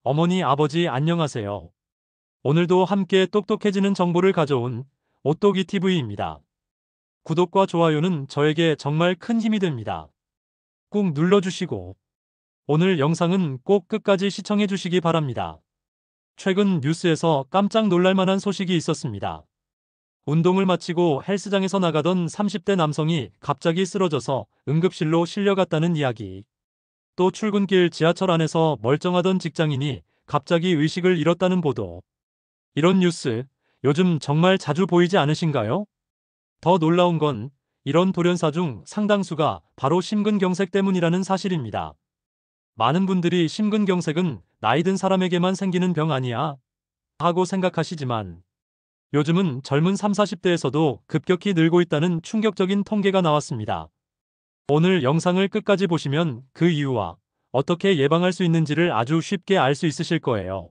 어머니, 아버지 안녕하세요. 오늘도 함께 똑똑해지는 정보를 가져온 오똑이 TV입니다. 구독과 좋아요는 저에게 정말 큰 힘이 됩니다. 꾹 눌러주시고 오늘 영상은 꼭 끝까지 시청해 주시기 바랍니다. 최근 뉴스에서 깜짝 놀랄 만한 소식이 있었습니다. 운동을 마치고 헬스장에서 나가던 30대 남성이 갑자기 쓰러져서 응급실로 실려갔다는 이야기. 또 출근길 지하철 안에서 멀쩡하던 직장인이 갑자기 의식을 잃었다는 보도. 이런 뉴스 요즘 정말 자주 보이지 않으신가요? 더 놀라운 건 이런 돌연사 중 상당수가 바로 심근경색 때문이라는 사실입니다. 많은 분들이 심근경색은 나이 든 사람에게만 생기는 병 아니야 하고 생각하시지만 요즘은 젊은 3, 40대에서도 급격히 늘고 있다는 충격적인 통계가 나왔습니다. 오늘 영상을 끝까지 보시면 그 이유와 어떻게 예방할 수 있는지를 아주 쉽게 알 수 있으실 거예요.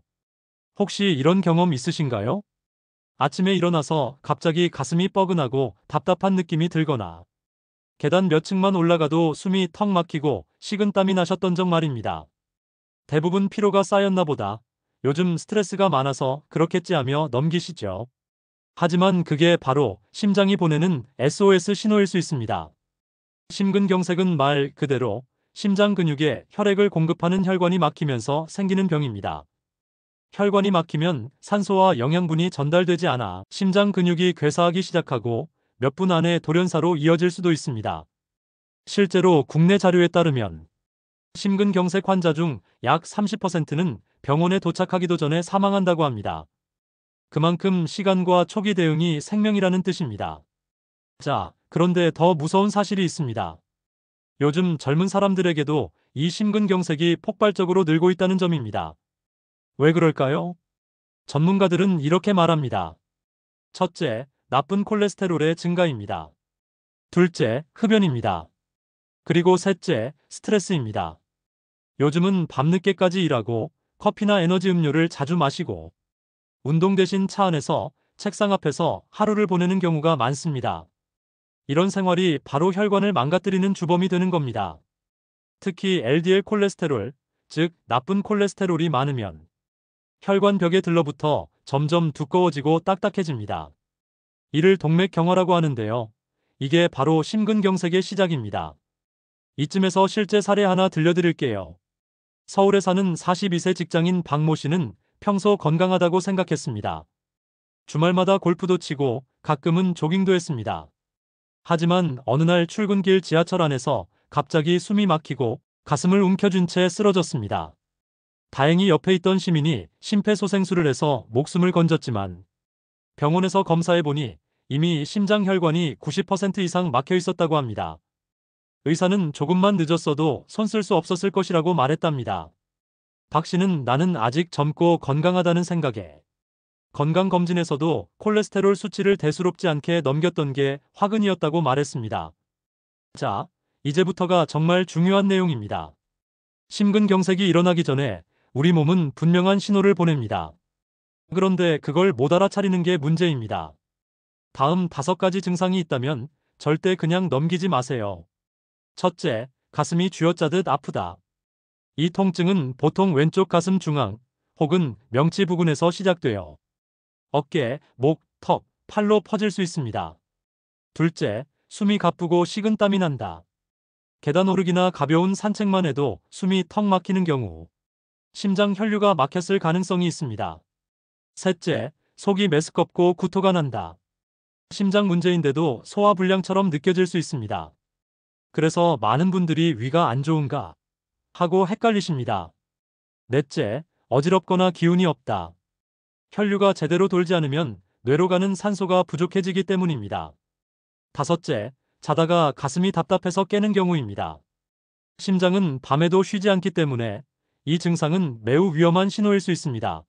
혹시 이런 경험 있으신가요? 아침에 일어나서 갑자기 가슴이 뻐근하고 답답한 느낌이 들거나 계단 몇 층만 올라가도 숨이 턱 막히고 식은땀이 나셨던 적 말입니다. 대부분 피로가 쌓였나 보다. 요즘 스트레스가 많아서 그렇겠지 하며 넘기시죠. 하지만 그게 바로 심장이 보내는 SOS 신호일 수 있습니다. 심근경색은 말 그대로 심장 근육에 혈액을 공급하는 혈관이 막히면서 생기는 병입니다. 혈관이 막히면 산소와 영양분이 전달되지 않아 심장 근육이 괴사하기 시작하고 몇 분 안에 돌연사로 이어질 수도 있습니다. 실제로 국내 자료에 따르면 심근경색 환자 중 약 30%는 병원에 도착하기도 전에 사망한다고 합니다. 그만큼 시간과 초기 대응이 생명이라는 뜻입니다. 자, 그런데 더 무서운 사실이 있습니다. 요즘 젊은 사람들에게도 이 심근경색이 폭발적으로 늘고 있다는 점입니다. 왜 그럴까요? 전문가들은 이렇게 말합니다. 첫째, 나쁜 콜레스테롤의 증가입니다. 둘째, 흡연입니다. 그리고 셋째, 스트레스입니다. 요즘은 밤늦게까지 일하고 커피나 에너지 음료를 자주 마시고 운동 대신 차 안에서 책상 앞에서 하루를 보내는 경우가 많습니다. 이런 생활이 바로 혈관을 망가뜨리는 주범이 되는 겁니다. 특히 LDL 콜레스테롤, 즉 나쁜 콜레스테롤이 많으면 혈관벽에 들러붙어 점점 두꺼워지고 딱딱해집니다. 이를 동맥경화라고 하는데요. 이게 바로 심근경색의 시작입니다. 이쯤에서 실제 사례 하나 들려드릴게요. 서울에 사는 42세 직장인 박모 씨는 평소 건강하다고 생각했습니다. 주말마다 골프도 치고 가끔은 조깅도 했습니다. 하지만 어느 날 출근길 지하철 안에서 갑자기 숨이 막히고 가슴을 움켜쥔 채 쓰러졌습니다. 다행히 옆에 있던 시민이 심폐소생술을 해서 목숨을 건졌지만 병원에서 검사해보니 이미 심장 혈관이 90% 이상 막혀 있었다고 합니다. 의사는 조금만 늦었어도 손 쓸 수 없었을 것이라고 말했답니다. 박 씨는 나는 아직 젊고 건강하다는 생각에 건강검진에서도 콜레스테롤 수치를 대수롭지 않게 넘겼던 게 화근이었다고 말했습니다. 자, 이제부터가 정말 중요한 내용입니다. 심근경색이 일어나기 전에 우리 몸은 분명한 신호를 보냅니다. 그런데 그걸 못 알아차리는 게 문제입니다. 다음 5가지 증상이 있다면 절대 그냥 넘기지 마세요. 첫째, 가슴이 쥐어짜듯 아프다. 이 통증은 보통 왼쪽 가슴 중앙 혹은 명치 부근에서 시작돼요. 어깨, 목, 턱, 팔로 퍼질 수 있습니다. 둘째, 숨이 가쁘고 식은땀이 난다. 계단 오르기나 가벼운 산책만 해도 숨이 턱 막히는 경우 심장 혈류가 막혔을 가능성이 있습니다. 셋째, 속이 메스껍고 구토가 난다. 심장 문제인데도 소화불량처럼 느껴질 수 있습니다. 그래서 많은 분들이 위가 안 좋은가 하고 헷갈리십니다. 넷째, 어지럽거나 기운이 없다. 혈류가 제대로 돌지 않으면 뇌로 가는 산소가 부족해지기 때문입니다. 다섯째, 자다가 가슴이 답답해서 깨는 경우입니다. 심장은 밤에도 쉬지 않기 때문에 이 증상은 매우 위험한 신호일 수 있습니다.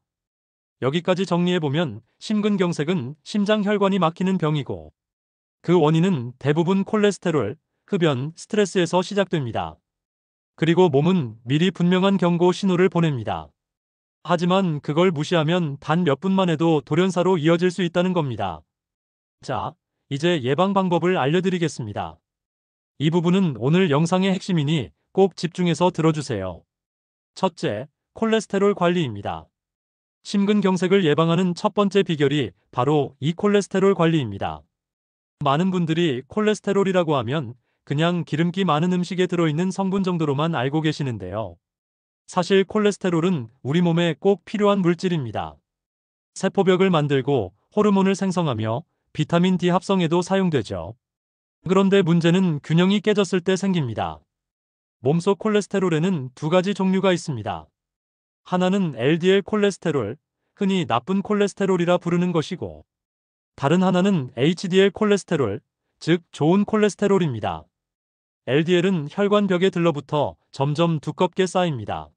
여기까지 정리해보면 심근경색은 심장 혈관이 막히는 병이고 그 원인은 대부분 콜레스테롤, 흡연, 스트레스에서 시작됩니다. 그리고 몸은 미리 분명한 경고 신호를 보냅니다. 하지만 그걸 무시하면 단 몇 분만 해도 돌연사로 이어질 수 있다는 겁니다. 자, 이제 예방 방법을 알려드리겠습니다. 이 부분은 오늘 영상의 핵심이니 꼭 집중해서 들어주세요. 첫째, 콜레스테롤 관리입니다. 심근경색을 예방하는 첫 번째 비결이 바로 이 콜레스테롤 관리입니다. 많은 분들이 콜레스테롤이라고 하면 그냥 기름기 많은 음식에 들어있는 성분 정도로만 알고 계시는데요. 사실 콜레스테롤은 우리 몸에 꼭 필요한 물질입니다. 세포벽을 만들고 호르몬을 생성하며 비타민 D 합성에도 사용되죠. 그런데 문제는 균형이 깨졌을 때 생깁니다. 몸속 콜레스테롤에는 두 가지 종류가 있습니다. 하나는 LDL 콜레스테롤, 흔히 나쁜 콜레스테롤이라 부르는 것이고, 다른 하나는 HDL 콜레스테롤, 즉 좋은 콜레스테롤입니다. LDL은 혈관벽에 들러붙어 점점 두껍게 쌓입니다.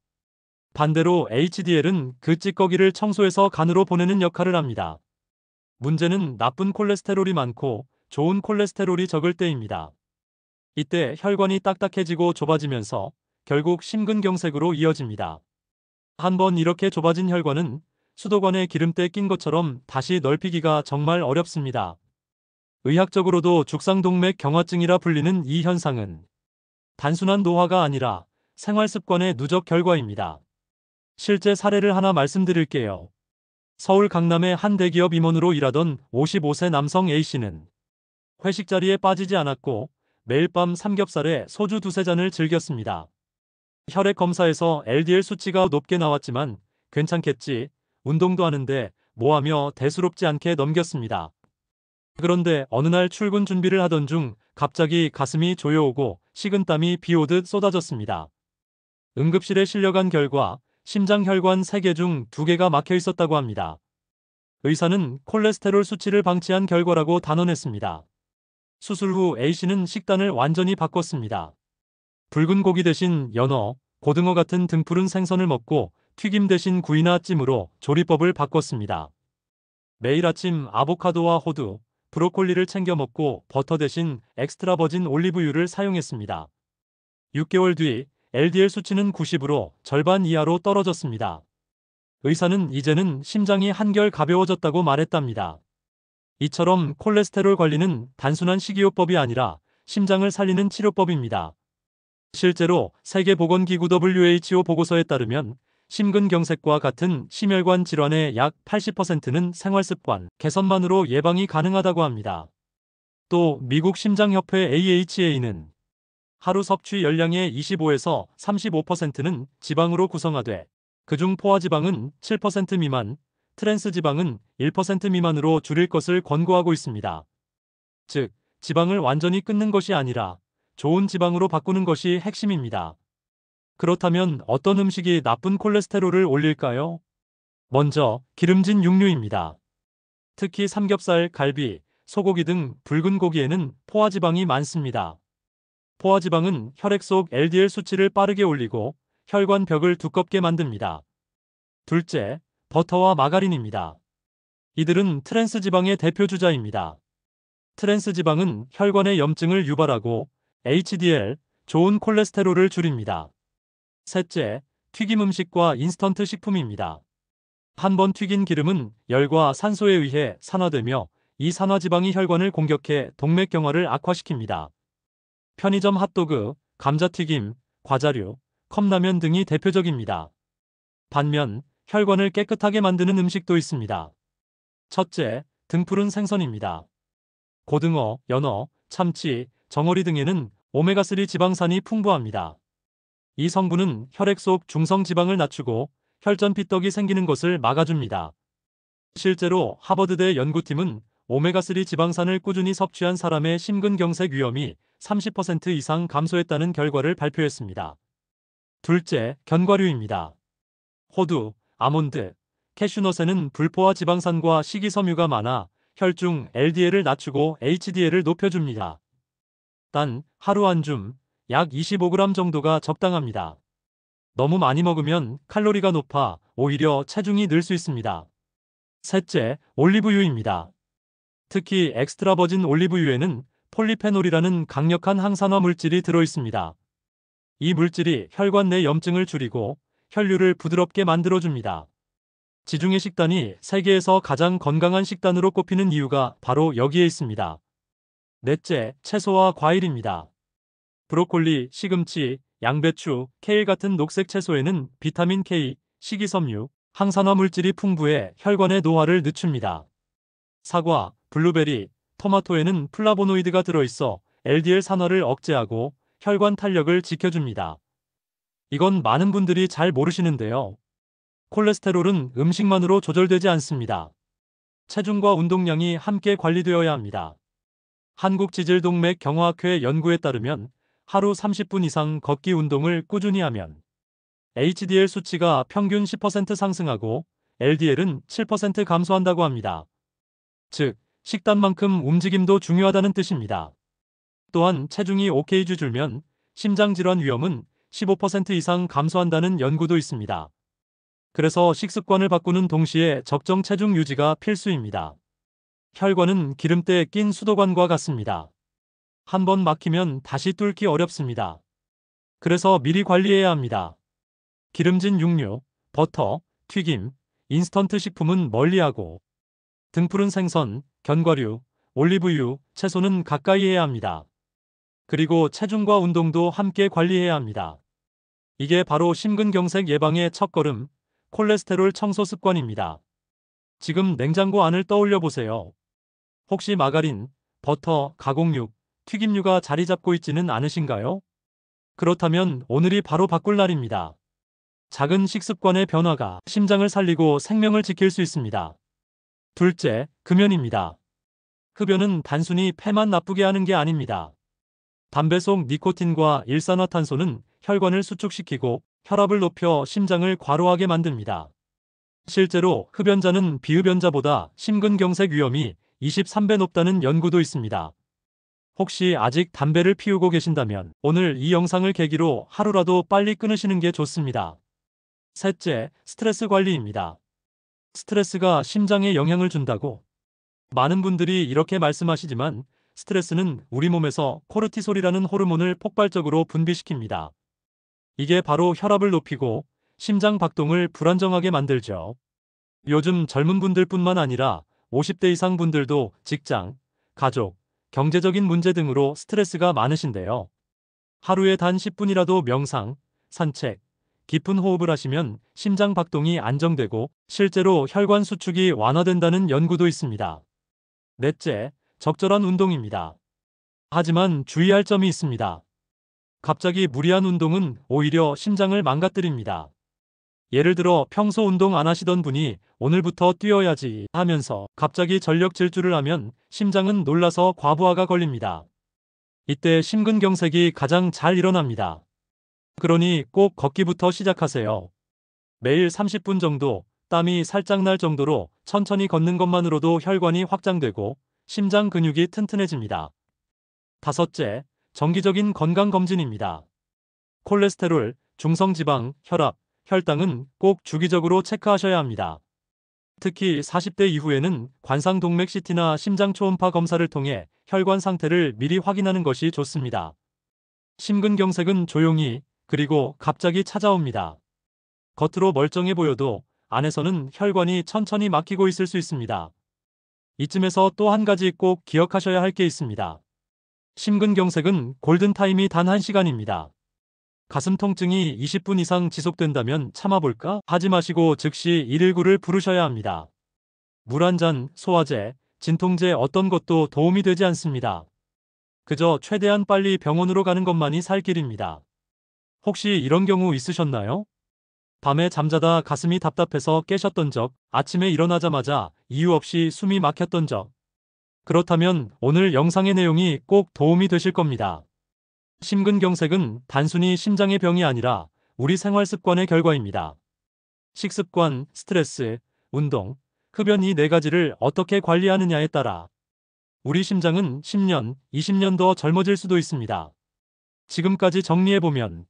반대로 HDL은 그 찌꺼기를 청소해서 간으로 보내는 역할을 합니다. 문제는 나쁜 콜레스테롤이 많고 좋은 콜레스테롤이 적을 때입니다. 이때 혈관이 딱딱해지고 좁아지면서 결국 심근경색으로 이어집니다. 한번 이렇게 좁아진 혈관은 수도관에 기름때 낀 것처럼 다시 넓히기가 정말 어렵습니다. 의학적으로도 죽상동맥 경화증이라 불리는 이 현상은 단순한 노화가 아니라 생활습관의 누적 결과입니다. 실제 사례를 하나 말씀드릴게요. 서울 강남의 한 대기업 임원으로 일하던 55세 남성 A씨는 회식 자리에 빠지지 않았고 매일 밤 삼겹살에 소주 두세 잔을 즐겼습니다. 혈액 검사에서 LDL 수치가 높게 나왔지만 괜찮겠지, 운동도 하는데 뭐하며 대수롭지 않게 넘겼습니다. 그런데 어느 날 출근 준비를 하던 중 갑자기 가슴이 조여오고 식은땀이 비 오듯 쏟아졌습니다. 응급실에 실려간 결과 심장 혈관 3개 중 2개가 막혀 있었다고 합니다. 의사는 콜레스테롤 수치를 방치한 결과라고 단언했습니다. 수술 후 A씨는 식단을 완전히 바꿨습니다. 붉은 고기 대신 연어, 고등어 같은 등푸른 생선을 먹고 튀김 대신 구이나 찜으로 조리법을 바꿨습니다. 매일 아침 아보카도와 호두, 브로콜리를 챙겨 먹고 버터 대신 엑스트라 버진 올리브유를 사용했습니다. 6개월 뒤 LDL 수치는 90으로 절반 이하로 떨어졌습니다. 의사는 이제는 심장이 한결 가벼워졌다고 말했답니다. 이처럼 콜레스테롤 관리는 단순한 식이요법이 아니라 심장을 살리는 치료법입니다. 실제로 세계보건기구 WHO 보고서에 따르면 심근경색과 같은 심혈관 질환의 약 80%는 생활습관 개선만으로 예방이 가능하다고 합니다. 또 미국 심장협회 AHA는 하루 섭취 열량의 25에서 35%는 지방으로 구성하되 그중 포화지방은 7% 미만, 트랜스지방은 1% 미만으로 줄일 것을 권고하고 있습니다. 즉, 지방을 완전히 끊는 것이 아니라 좋은 지방으로 바꾸는 것이 핵심입니다. 그렇다면 어떤 음식이 나쁜 콜레스테롤을 올릴까요? 먼저 기름진 육류입니다. 특히 삼겹살, 갈비, 소고기 등 붉은 고기에는 포화지방이 많습니다. 포화지방은 혈액 속 LDL 수치를 빠르게 올리고 혈관 벽을 두껍게 만듭니다. 둘째, 버터와 마가린입니다. 이들은 트랜스지방의 대표 주자입니다. 트랜스지방은 혈관의 염증을 유발하고 HDL, 좋은 콜레스테롤을 줄입니다. 셋째, 튀김 음식과 인스턴트 식품입니다. 한 번 튀긴 기름은 열과 산소에 의해 산화되며 이 산화지방이 혈관을 공격해 동맥경화를 악화시킵니다. 편의점 핫도그, 감자튀김, 과자류, 컵라면 등이 대표적입니다. 반면 혈관을 깨끗하게 만드는 음식도 있습니다. 첫째, 등푸른 생선입니다. 고등어, 연어, 참치, 정어리 등에는 오메가3 지방산이 풍부합니다. 이 성분은 혈액 속 중성지방을 낮추고 혈전 피떡이 생기는 것을 막아줍니다. 실제로 하버드대 연구팀은 오메가3 지방산을 꾸준히 섭취한 사람의 심근경색 위험이 30% 이상 감소했다는 결과를 발표했습니다. 둘째, 견과류입니다. 호두, 아몬드, 캐슈넛에는 불포화 지방산과 식이섬유가 많아 혈중 LDL을 낮추고 HDL을 높여줍니다. 단, 하루 한 줌, 약 25g 정도가 적당합니다. 너무 많이 먹으면 칼로리가 높아 오히려 체중이 늘 수 있습니다. 셋째, 올리브유입니다. 특히 엑스트라 버진 올리브유에는 폴리페놀이라는 강력한 항산화 물질이 들어있습니다. 이 물질이 혈관 내 염증을 줄이고 혈류를 부드럽게 만들어줍니다. 지중해 식단이 세계에서 가장 건강한 식단으로 꼽히는 이유가 바로 여기에 있습니다. 넷째, 채소와 과일입니다. 브로콜리, 시금치, 양배추, 케일 같은 녹색 채소에는 비타민 K, 식이섬유, 항산화 물질이 풍부해 혈관의 노화를 늦춥니다. 사과, 블루베리, 토마토에는 플라보노이드가 들어있어 LDL 산화를 억제하고 혈관 탄력을 지켜줍니다. 이건 많은 분들이 잘 모르시는데요. 콜레스테롤은 음식만으로 조절되지 않습니다. 체중과 운동량이 함께 관리되어야 합니다. 한국지질동맥 경화학회 연구에 따르면 하루 30분 이상 걷기 운동을 꾸준히 하면 HDL 수치가 평균 10% 상승하고 LDL은 7% 감소한다고 합니다. 즉, 식단만큼 움직임도 중요하다는 뜻입니다. 또한 체중이 5kg 줄면 심장질환 위험은 15% 이상 감소한다는 연구도 있습니다. 그래서 식습관을 바꾸는 동시에 적정 체중 유지가 필수입니다. 혈관은 기름때에 낀 수도관과 같습니다. 한번 막히면 다시 뚫기 어렵습니다. 그래서 미리 관리해야 합니다. 기름진 육류, 버터, 튀김, 인스턴트 식품은 멀리하고 등푸른 생선, 견과류, 올리브유, 채소는 가까이 해야 합니다. 그리고 체중과 운동도 함께 관리해야 합니다. 이게 바로 심근경색 예방의 첫걸음, 콜레스테롤 청소 습관입니다. 지금 냉장고 안을 떠올려 보세요. 혹시 마가린, 버터, 가공육, 튀김류가 자리 잡고 있지는 않으신가요? 그렇다면 오늘이 바로 바꿀 날입니다. 작은 식습관의 변화가 심장을 살리고 생명을 지킬 수 있습니다. 둘째, 금연입니다. 흡연은 단순히 폐만 나쁘게 하는 게 아닙니다. 담배 속 니코틴과 일산화탄소는 혈관을 수축시키고 혈압을 높여 심장을 과로하게 만듭니다. 실제로 흡연자는 비흡연자보다 심근경색 위험이 23배 높다는 연구도 있습니다. 혹시 아직 담배를 피우고 계신다면 오늘 이 영상을 계기로 하루라도 빨리 끊으시는 게 좋습니다. 셋째, 스트레스 관리입니다. 스트레스가 심장에 영향을 준다고 많은 분들이 이렇게 말씀하시지만 스트레스는 우리 몸에서 코르티솔이라는 호르몬을 폭발적으로 분비시킵니다. 이게 바로 혈압을 높이고 심장 박동을 불안정하게 만들죠. 요즘 젊은 분들뿐만 아니라 50대 이상 분들도 직장, 가족, 경제적인 문제 등으로 스트레스가 많으신데요. 하루에 단 10분이라도 명상, 산책, 깊은 호흡을 하시면 심장 박동이 안정되고 실제로 혈관 수축이 완화된다는 연구도 있습니다. 넷째, 적절한 운동입니다. 하지만 주의할 점이 있습니다. 갑자기 무리한 운동은 오히려 심장을 망가뜨립니다. 예를 들어 평소 운동 안 하시던 분이 오늘부터 뛰어야지 하면서 갑자기 전력 질주를 하면 심장은 놀라서 과부하가 걸립니다. 이때 심근경색이 가장 잘 일어납니다. 그러니 꼭 걷기부터 시작하세요. 매일 30분 정도, 땀이 살짝 날 정도로 천천히 걷는 것만으로도 혈관이 확장되고 심장 근육이 튼튼해집니다. 다섯째, 정기적인 건강검진입니다. 콜레스테롤, 중성지방, 혈압, 혈당은 꼭 주기적으로 체크하셔야 합니다. 특히 40대 이후에는 관상동맥 CT나 심장 초음파 검사를 통해 혈관 상태를 미리 확인하는 것이 좋습니다. 심근경색은 조용히 그리고 갑자기 찾아옵니다. 겉으로 멀쩡해 보여도 안에서는 혈관이 천천히 막히고 있을 수 있습니다. 이쯤에서 또 한 가지 꼭 기억하셔야 할 게 있습니다. 심근경색은 골든타임이 단 1시간입니다. 가슴 통증이 20분 이상 지속된다면 참아볼까? 하지 마시고 즉시 119를 부르셔야 합니다. 물 한 잔, 소화제, 진통제 어떤 것도 도움이 되지 않습니다. 그저 최대한 빨리 병원으로 가는 것만이 살 길입니다. 혹시 이런 경우 있으셨나요? 밤에 잠자다 가슴이 답답해서 깨셨던 적, 아침에 일어나자마자 이유 없이 숨이 막혔던 적. 그렇다면 오늘 영상의 내용이 꼭 도움이 되실 겁니다. 심근경색은 단순히 심장의 병이 아니라 우리 생활 습관의 결과입니다. 식습관, 스트레스, 운동, 흡연 이 네 가지를 어떻게 관리하느냐에 따라 우리 심장은 10년, 20년 더 젊어질 수도 있습니다. 지금까지 정리해보면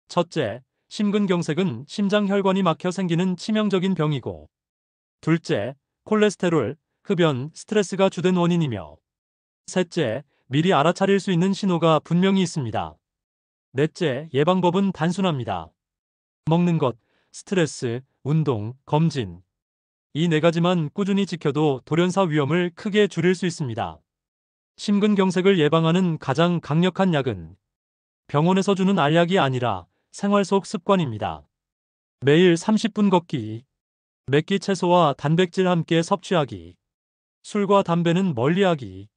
첫째, 심근경색은 심장 혈관이 막혀 생기는 치명적인 병이고 둘째, 콜레스테롤, 흡연, 스트레스가 주된 원인이며 셋째, 미리 알아차릴 수 있는 신호가 분명히 있습니다. 넷째, 예방법은 단순합니다. 먹는 것, 스트레스, 운동, 검진. 이 네 가지만 꾸준히 지켜도 돌연사 위험을 크게 줄일 수 있습니다. 심근경색을 예방하는 가장 강력한 약은 병원에서 주는 알약이 아니라 생활 속 습관입니다. 매일 30분 걷기, 맵기 채소와 단백질 함께 섭취하기, 술과 담배는 멀리하기,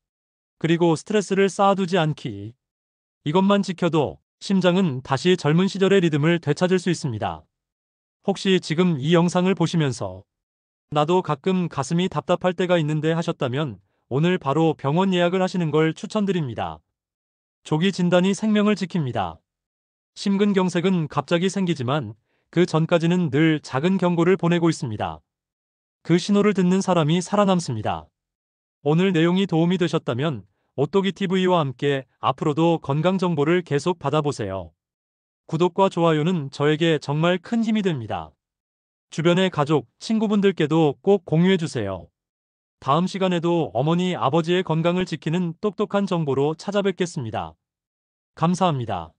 그리고 스트레스를 쌓아두지 않기. 이것만 지켜도 심장은 다시 젊은 시절의 리듬을 되찾을 수 있습니다. 혹시 지금 이 영상을 보시면서 나도 가끔 가슴이 답답할 때가 있는데 하셨다면 오늘 바로 병원 예약을 하시는 걸 추천드립니다. 조기 진단이 생명을 지킵니다. 심근경색은 갑자기 생기지만 그 전까지는 늘 작은 경고를 보내고 있습니다. 그 신호를 듣는 사람이 살아남습니다. 오늘 내용이 도움이 되셨다면 오또기 TV와 함께 앞으로도 건강 정보를 계속 받아보세요. 구독과 좋아요는 저에게 정말 큰 힘이 됩니다. 주변의 가족, 친구분들께도 꼭 공유해주세요. 다음 시간에도 어머니, 아버지의 건강을 지키는 똑똑한 정보로 찾아뵙겠습니다. 감사합니다.